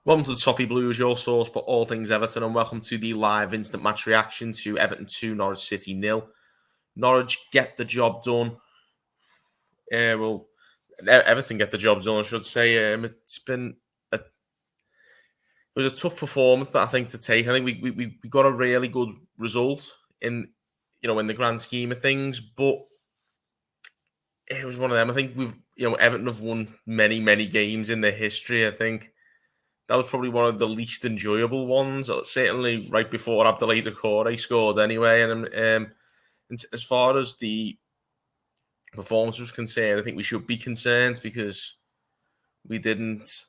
Welcome to the Toffee Blues, your source for all things Everton, and welcome to the live instant match reaction to Everton 2, Norwich City 0. Norwich get the job done. Everton get the job done, I should say. It was a tough performance that I think to take. I think we got a really good result in the grand scheme of things, but it was one of them. I think Everton have won many games in their history. I think that was probably one of the least enjoyable ones, certainly right before Abdoulaye Doucouré scored anyway. And as far as the performance was concerned, I think we should be concerned because we didn't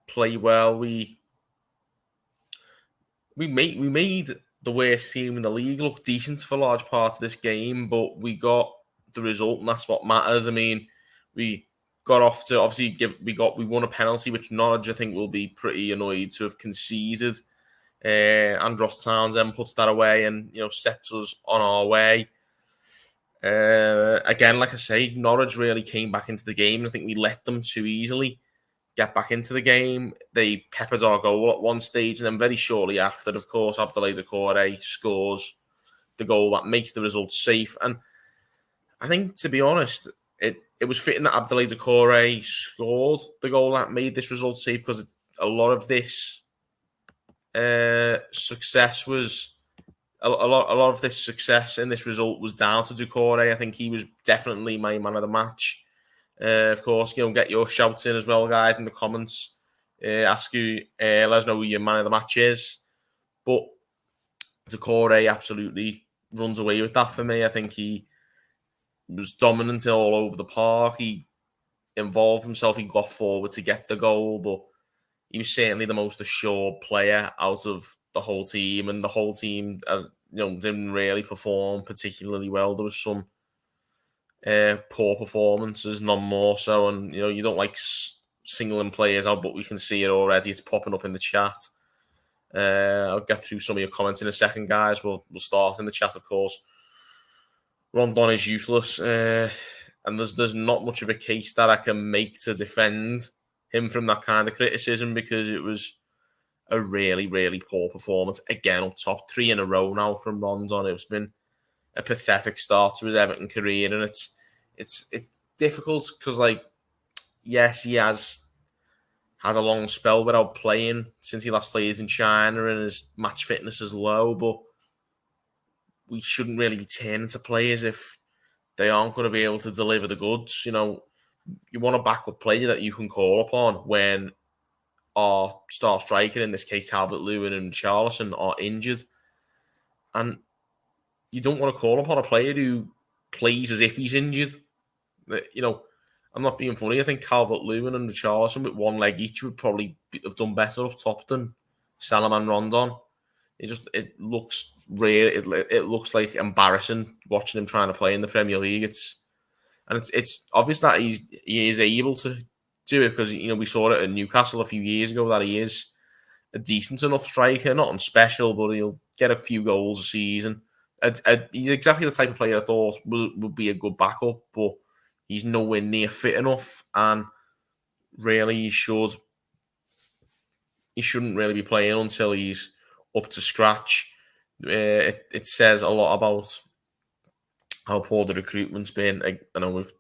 play well. We made the worst team in the league look decent for a large part of this game, but we got the result, and that's what matters. I mean, we got off to obviously we won a penalty, which Norwich I think will be pretty annoyed to have conceded. Andros Townsend puts that away and sets us on our way. Again, like I say, Norwich really came back into the game. I think we let them too easily get back into the game. They peppered our goal at one stage, and then very shortly after, of course, Abdoulaye Doucouré scores the goal that makes the result safe. And I think, to be honest, it was fitting that Abdoulaye Doucouré scored the goal that made this result safe, because a lot of this success was a lot of this success in this result was down to Doucouré. I think he was definitely my man of the match. Of course, get your shouts in as well, guys, in the comments. Let us know who your man of the match is. But Doucouré absolutely runs away with that for me. I think he was dominant all over the park. He involved himself. He got forward to get the goal, but he was certainly the most assured player out of the whole team, and the whole team, as didn't really perform particularly well. There was some poor performances, none more so, and you don't like singling players out, but we can see it already. It's popping up in the chat. I'll get through some of your comments in a second, guys. We'll start in the chat, of course. Rondon is useless, and there's not much of a case that I can make to defend him from that kind of criticism, because it was a really poor performance again up top. 3 in a row now from Rondon. It's been a pathetic start to his Everton career, and it's difficult because, yes, he has had a long spell without playing since he last played in China, and his match fitness is low, but we shouldn't really be turning to players if they aren't going to be able to deliver the goods. You want a backup player that you can call upon when our star striker, in this case Calvert-Lewin and Charlison, are injured. And you don't want to call upon a player who plays as if he's injured. I'm not being funny. I think Calvert-Lewin and Charlison with one leg each would probably have done better up top than Salomon Rondon. It looks it looks like embarrassing watching him trying to play in the Premier League. It's obvious that he is able to do it, because we saw it at Newcastle a few years ago that he is a decent enough striker, not on special, but he'll get a few goals a season. He's exactly the type of player I thought would be a good backup, but he's nowhere near fit enough, and really he shouldn't really be playing until he's up to scratch. It says a lot about how poor the recruitment's been. I know it's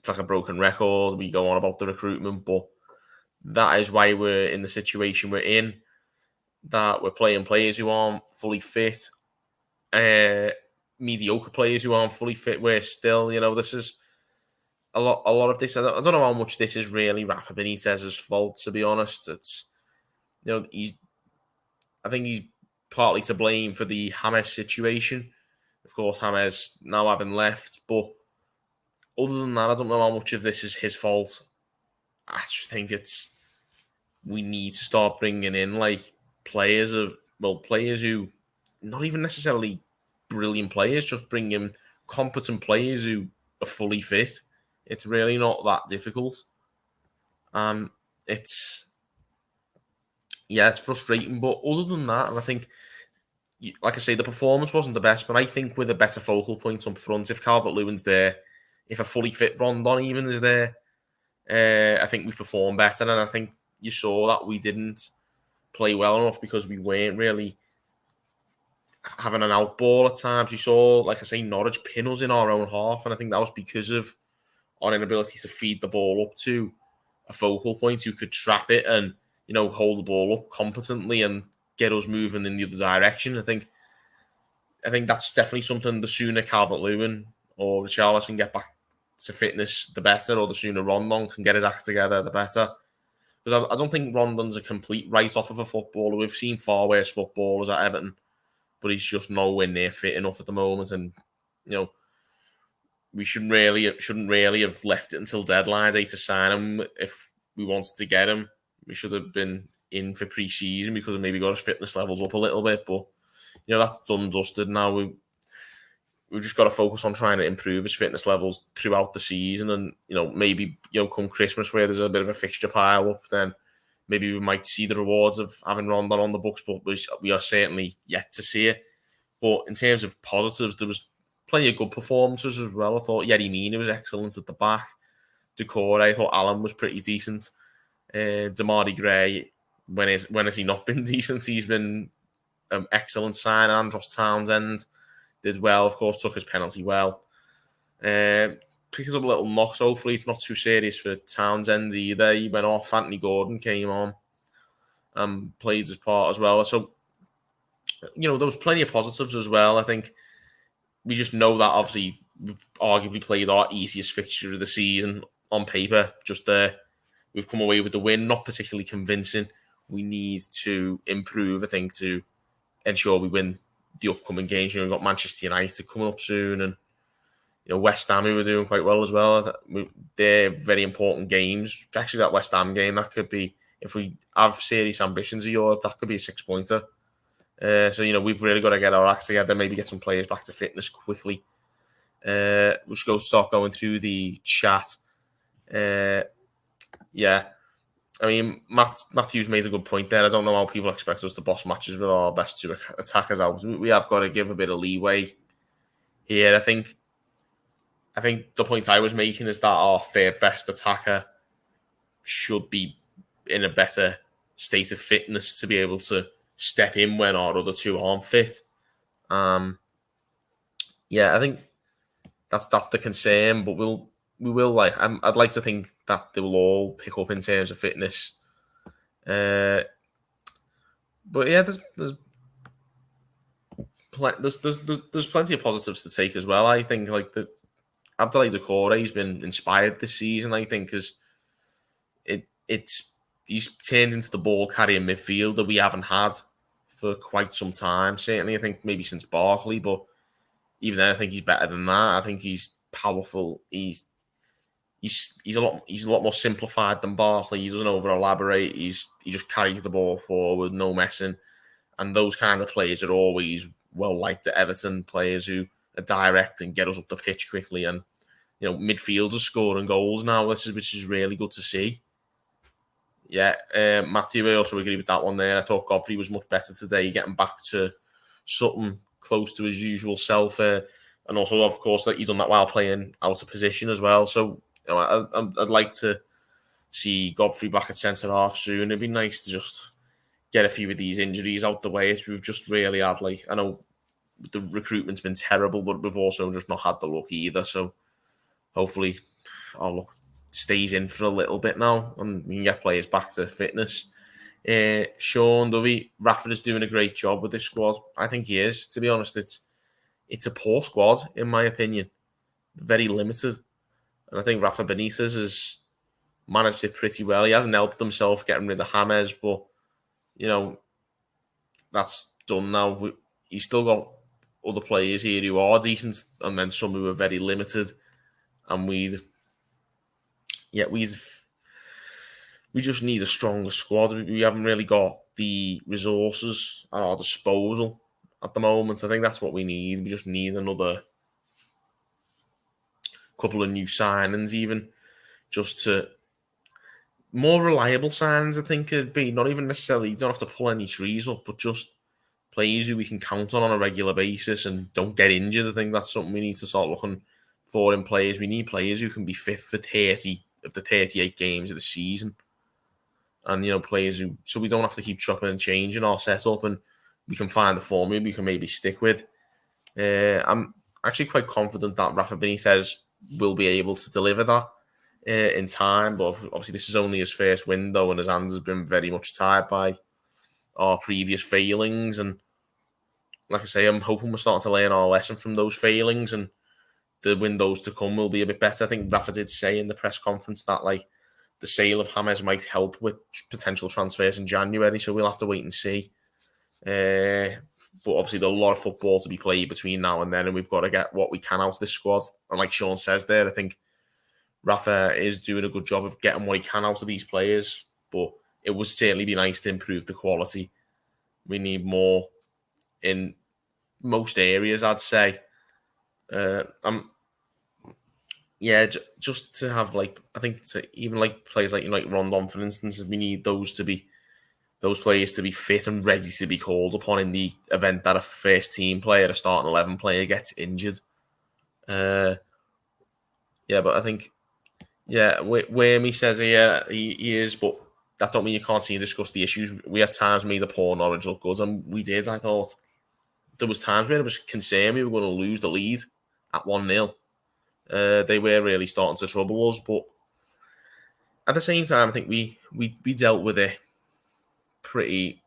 like a broken record. We go on about the recruitment, but that is why we're in the situation we're in. That we're playing players who aren't fully fit, mediocre players who aren't fully fit. We're still, this is a lot of this. I don't know how much this is really Rafa Benitez's fault, to be honest. It's I think he's partly to blame for the James situation. Of course, James now having left, but other than that, I don't know how much of this is his fault. I just think we need to start bringing in players who, not even necessarily brilliant players, just bring in competent players who are fully fit. It's really not that difficult. It's frustrating, but other than that, and I think, like I say, the performance wasn't the best, but I think with a better focal point up front, if Calvert-Lewin's there, if a fully fit Rondon even is there, I think we perform better. And I think you saw that we didn't play well enough because we weren't really having an outball at times. You saw, like I say, Norwich pin us in our own half, and I think that was because of our inability to feed the ball up to a focal point who could trap it and, hold the ball up competently and get us moving in the other direction. I think that's definitely something. The sooner Calvert-Lewin or Richarlison get back to fitness, the better, or the sooner Rondon can get his act together, the better. Because I don't think Rondon's a complete write-off of a footballer. We've seen far worse footballers at Everton, but he's just nowhere near fit enough at the moment. And, we shouldn't really have left it until deadline day to sign him. If we wanted to get him, we should have been in for pre-season. We could have maybe got his fitness levels up a little bit, but that's done and dusted now. We've just got to focus on trying to improve his fitness levels throughout the season, and maybe come Christmas where there's a bit of a fixture pile up, then maybe we might see the rewards of having Rondon on the books, but we are certainly yet to see it. But in terms of positives, there was plenty of good performances as well. I thought Yerry Mina was excellent at the back. Decore, I thought Alan was pretty decent. Damari Gray, when has he not been decent? He's been an excellent sign. Andros Townsend did well, of course, took his penalty well. Picks up a little knocks, hopefully. It's not too serious for Townsend either. He went off. Anthony Gordon came on and played his part as well. So, there was plenty of positives as well. I think we just know that obviously we've arguably played our easiest fixture of the season on paper. Just there, we've come away with the win, not particularly convincing. We need to improve, I think, to ensure we win the upcoming games. We've got Manchester United coming up soon, and West Ham, who were doing quite well as well. They're very important games. Actually, that West Ham game, that could be, if we have serious ambitions of Europe, that could be a 6-pointer. So, we've really got to get our acts together, maybe get some players back to fitness quickly. We'll just start going through the chat. Yeah. I mean, Matthew's made a good point there. I don't know how people expect us to boss matches with our best two attackers out. We have got to give a bit of leeway here. I think the point I was making is that our third best attacker should be in a better state of fitness to be able to step in when our other two aren't fit. I think that's the concern, but we will I'd like to think that they will all pick up in terms of fitness. But yeah, there's plenty of positives to take as well. I think Abdoulaye Doucouré has been inspired this season. I think because he's turned into the ball carrying midfield that we haven't had for quite some time. Certainly, I think maybe since Barkley, but even then, I think he's better than that. I think he's powerful. He's a lot more simplified than Barkley. He doesn't over elaborate. He just carries the ball forward, no messing. And those kind of players are always well liked at Everton. Players who are direct and get us up the pitch quickly. And midfielders scoring goals now, which is really good to see. Yeah, Matthew, I also agree with that one there. I thought Godfrey was much better today, getting back to something close to his usual self. And also, of course, that he's done that while playing out of position as well. So, I'd like to see Godfrey back at centre-half soon. It'd be nice to just get a few of these injuries out the way. We've just really had, I know the recruitment's been terrible, but we've also just not had the luck either. So, hopefully, our luck stays in for a little bit now and we can get players back to fitness. Sean Dovey, Rafa is doing a great job with this squad. I think he is. To be honest, it's a poor squad, in my opinion. Very limited. And I think Rafa Benitez has managed it pretty well. He hasn't helped himself getting rid of James, but, that's done now. He's still got other players here who are decent and then some who are very limited. And we just need a stronger squad. We haven't really got the resources at our disposal at the moment. I think that's what we need. We just need another couple of new signings, even just to more reliable signings. I think it'd be not even necessarily, you don't have to pull any trees up, but just players who we can count on a regular basis and don't get injured. I think that's something we need to start looking for in players. We need players who can be fit for 30 of the 38 games of the season. and players who, so we don't have to keep chopping and changing our setup, and we can find the formula we can maybe stick with. I'm actually quite confident that Rafa Benitez will be able to deliver that in time, but obviously this is only his first window, and his hands have been very much tied by our previous failings. And like I say, I'm hoping we're starting to learn our lesson from those failings, and the windows to come will be a bit better. I think Rafa did say in the press conference that the sale of James might help with potential transfers in January, so we'll have to wait and see. But obviously, there's a lot of football to be played between now and then, and we've got to get what we can out of this squad. And like Sean says there, I think Rafa is doing a good job of getting what he can out of these players, but it would certainly be nice to improve the quality. We need more in most areas, I'd say. Just to have I think even players like Rondon, for instance, we need those players to be fit and ready to be called upon in the event that a first team player, a starting 11 player, gets injured. But I think Wormy says he is, but that don't mean you can't see and discuss the issues. We at times made a poor Norwich look good, and we did. I thought there was times where I was concerned we were going to lose the lead at 1-0. They were really starting to trouble us, but at the same time, I think we dealt with it pretty.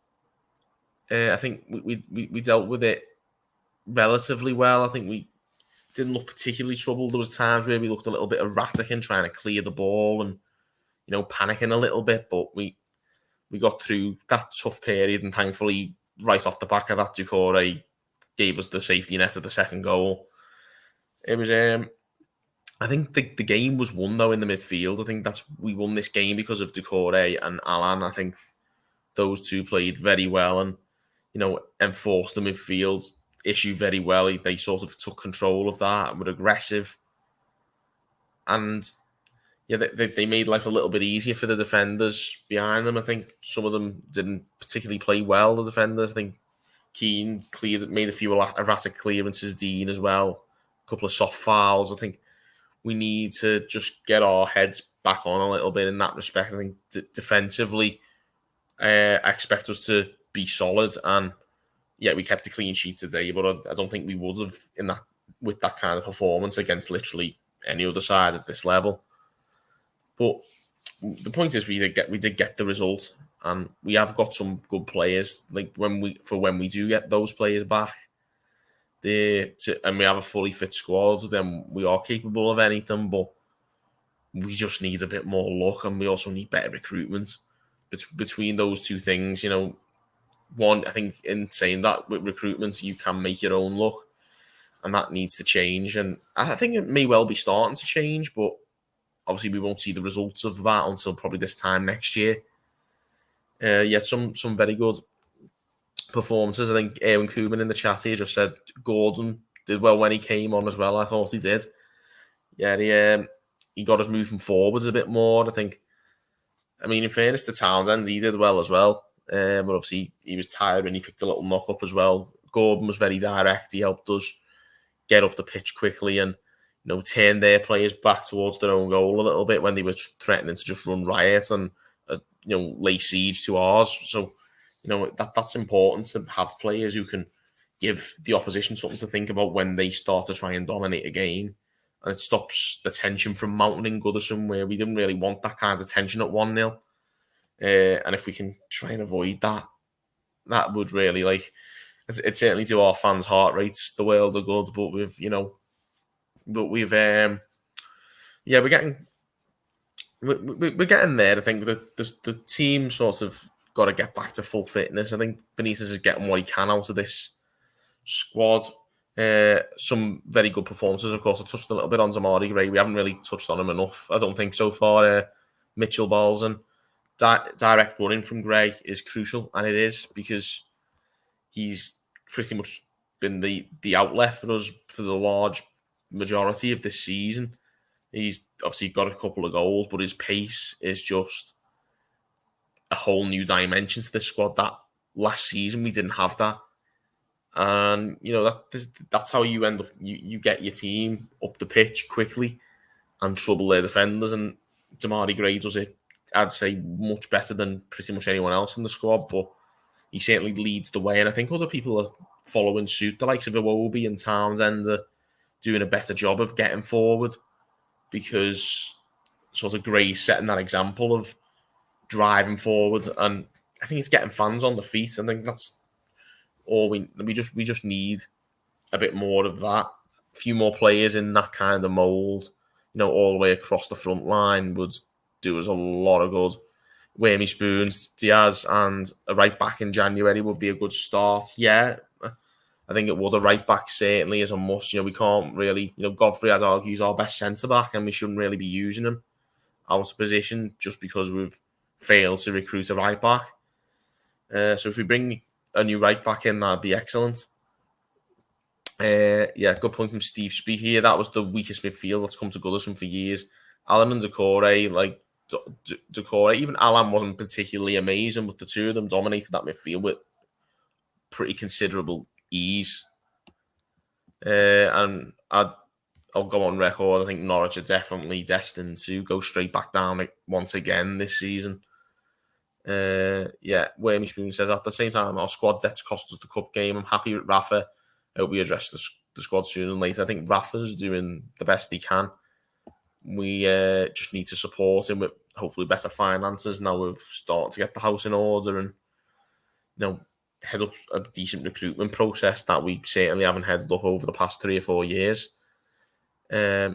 I think we dealt with it relatively well. I think we didn't look particularly troubled. There was times where we looked a little bit erratic in trying to clear the ball and panicking a little bit, but we got through that tough period, and thankfully, right off the back of that, Doucouré gave us the safety net of the second goal. It was I think the game was won though in the midfield. I think we won this game because of Doucouré and Alan. I think those two played very well and enforced the midfield issue very well. They sort of took control of that and were aggressive, and they made life a little bit easier for the defenders behind them. I think some of them didn't particularly play well, the defenders. I think Keane made a few erratic clearances, Dean as well, a couple of soft fouls. I think we need to just get our heads back on a little bit in that respect. I think defensively, I expect us to be solid, and we kept a clean sheet today, but I don't think we would have with that kind of performance against literally any other side at this level. But the point is, we did get the result, and we have got some good players. When we do get those players back, and we have a fully fit squad, then we are capable of anything. But we just need a bit more luck, and we also need better recruitment. Between those two things, one, I think in saying that with recruitment, you can make your own luck, and that needs to change. And I think it may well be starting to change, but obviously we won't see the results of that until probably this time next year. Some very good performances. I think Erwin Koeman in the chat here just said Gordon did well when he came on as well. I thought he did. He got us moving forwards a bit more. I think. I mean, in fairness to Townsend, he did well as well. But obviously he was tired and he picked a little knock up as well. Gordon was very direct. He helped us get up the pitch quickly and turn their players back towards their own goal a little bit when they were threatening to just run riot and lay siege to ours. So that's important to have players who can give the opposition something to think about when they start to try and dominate a game. And it stops the tension from mounting in Goodison, where we didn't really want that kind of tension at 1-0. And if we can try and avoid that, that would really it certainly do our fans' heart rates the world of good. But we're getting there. I think the team sort of got to get back to full fitness. I think Benitez is getting what he can out of this squad. Some very good performances, of course. I touched a little bit on Demarai Gray. We haven't really touched on him enough, I don't think, so far. Mitchell Balzen, direct running from Gray is crucial, and it is because he's pretty much been the outlet for us for the large majority of this season. He's obviously got a couple of goals, but his pace is just a whole new dimension to this squad. That last season we didn't have that. And that's how you end up. You get your team up the pitch quickly and trouble their defenders. And Demarai Gray does it I'd say much better than pretty much anyone else in the squad, but he certainly leads the way. And I think other people are following suit. The likes of Iwobi and Townsend are doing a better job of getting forward because sort of Gray's setting that example of driving forward, and I think it's getting fans on the feet. I think that's all we just need a bit more of that. A few more players in that kind of mould, all the way across the front line would do us a lot of good. Wormy Spoons, Diaz, and a right back in January would be a good start. Yeah, I think it would. A right back certainly is a must. We can't really, Godfrey, I'd argue, is our best centre back, and we shouldn't really be using him out of position just because we've failed to recruit a right back. So if we bring a new right back in, that'd be excellent. Yeah, good point from Steve Spee here. That was the weakest midfield that's come to Goodison for years. Alan and Decore, Decore, even Alan wasn't particularly amazing, but the two of them dominated that midfield with pretty considerable ease. And I'll go on record. I think Norwich are definitely destined to go straight back down once again this season. Yeah, Wormy Spoon says at the same time, our squad depth cost us the cup game. I'm happy with Rafa. I hope we address the squad sooner than later. I think Rafa's doing the best he can. We just need to support him with hopefully better finances. Now we've started to get the house in order and head up a decent recruitment process that we certainly haven't headed up over the past 3 or 4 years. Yeah,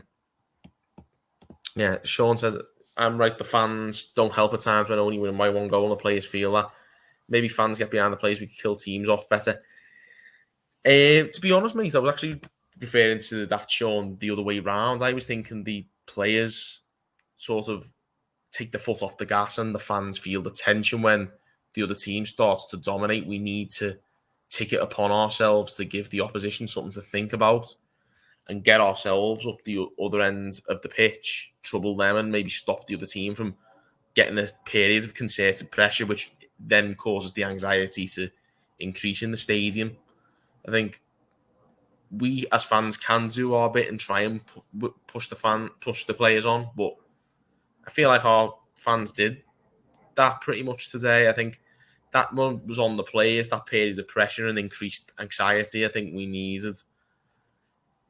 Sean says, I'm right, the fans don't help at times when only winning by 1 goal and the players feel that. Maybe fans get behind the players, we could kill teams off better. To be honest, mate, I was actually referring to that, Sean, the other way round. I was thinking the players sort of take the foot off the gas and the fans feel the tension when the other team starts to dominate. We need to take it upon ourselves to give the opposition something to think about and get ourselves up the other end of the pitch, trouble them, and maybe stop the other team from getting a period of concerted pressure, which then causes the anxiety to increase in the stadium. I think we as fans can do our bit and try and push the players on, but I feel like our fans did that pretty much today. I think that one was on the players, that period of pressure and increased anxiety. I think we needed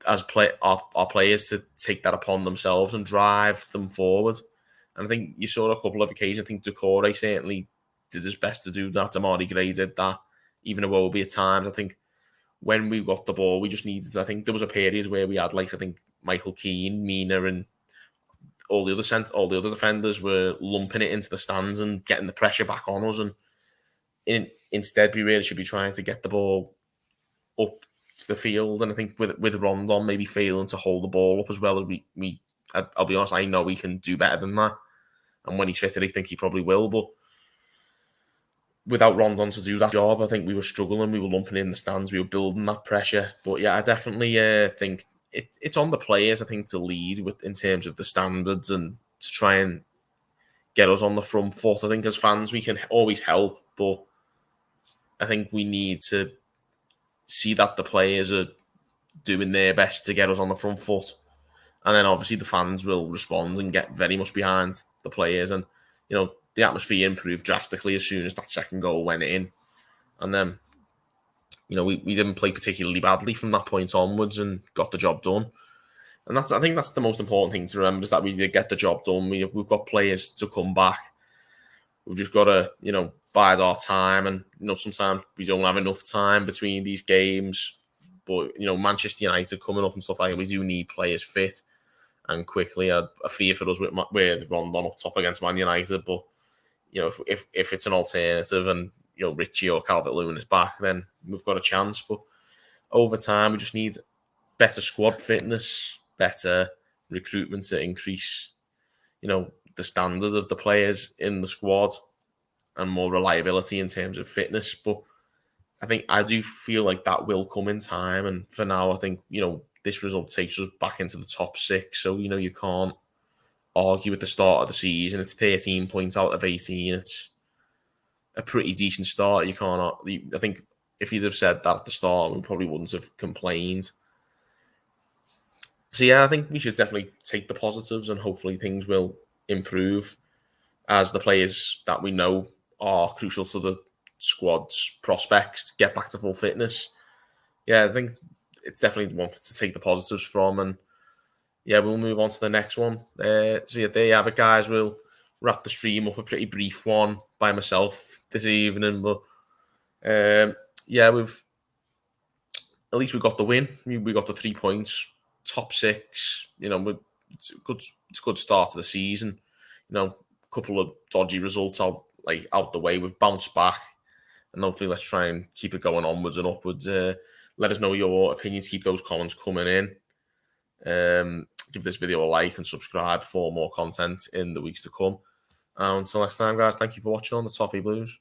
as our players to take that upon themselves and drive them forward. And I think you saw a couple of occasions. I think Decore certainly did his best to do that. Damari Gray did that. Even Iwobi at times. I think when we got the ball, we just needed. I think there was a period where we had Michael Keane, Mina, and all the other defenders were lumping it into the stands and getting the pressure back on us. And instead, we really should be trying to get the ball up the field. And I think with Rondon maybe failing to hold the ball up as well as we I'll be honest, I know we can do better than that. And when he's fit, I think he probably will. But without Rondon to do that job, I think we were struggling. We were lumping in the stands. We were building that pressure. But yeah, I definitely think it's on the players, I think, to lead in terms of the standards and to try and get us on the front foot. I think as fans, we can always help. But I think we need to see that the players are doing their best to get us on the front foot. And then obviously the fans will respond and get very much behind the players. And, the atmosphere improved drastically as soon as that second goal went in. And then, we didn't play particularly badly from that point onwards and got the job done. And I think that's the most important thing to remember, is that we did get the job done. We've got players to come back. We've just got to, bide our time. And, sometimes we don't have enough time between these games. But, Manchester United coming up and stuff like that, we do need players fit and quickly. I fear for us with Rondon up top against Man United. But, if it's an alternative and, Richie or Calvert-Lewin is back, then we've got a chance. But over time, we just need better squad fitness, better recruitment to increase, the standard of the players in the squad and more reliability in terms of fitness. But I do feel like that will come in time. And for now, I think, this result takes us back into the top 6. So, you can't argue at the start of the season. It's 13 points out of 18. It's a pretty decent start. You can't. I think if you'd have said that at the start, we probably wouldn't have complained. So yeah, I think we should definitely take the positives and hopefully things will improve. as the players that we know are crucial to the squad's prospects to get back to full fitness. Yeah, I think it's definitely one to take the positives from, and yeah, we'll move on to the next one. So yeah, there you have it, guys. We'll wrap the stream up, a pretty brief one by myself this evening, but yeah, at least we got the win. We got the 3 points, top 6. It's a good start to the season. A couple of dodgy results out the way. We've bounced back, and hopefully let's try and keep it going onwards and upwards. Let us know your opinions. Keep those comments coming in. Give this video a like and subscribe for more content in the weeks to come. And until next time, guys, thank you for watching on the Toffee Blues.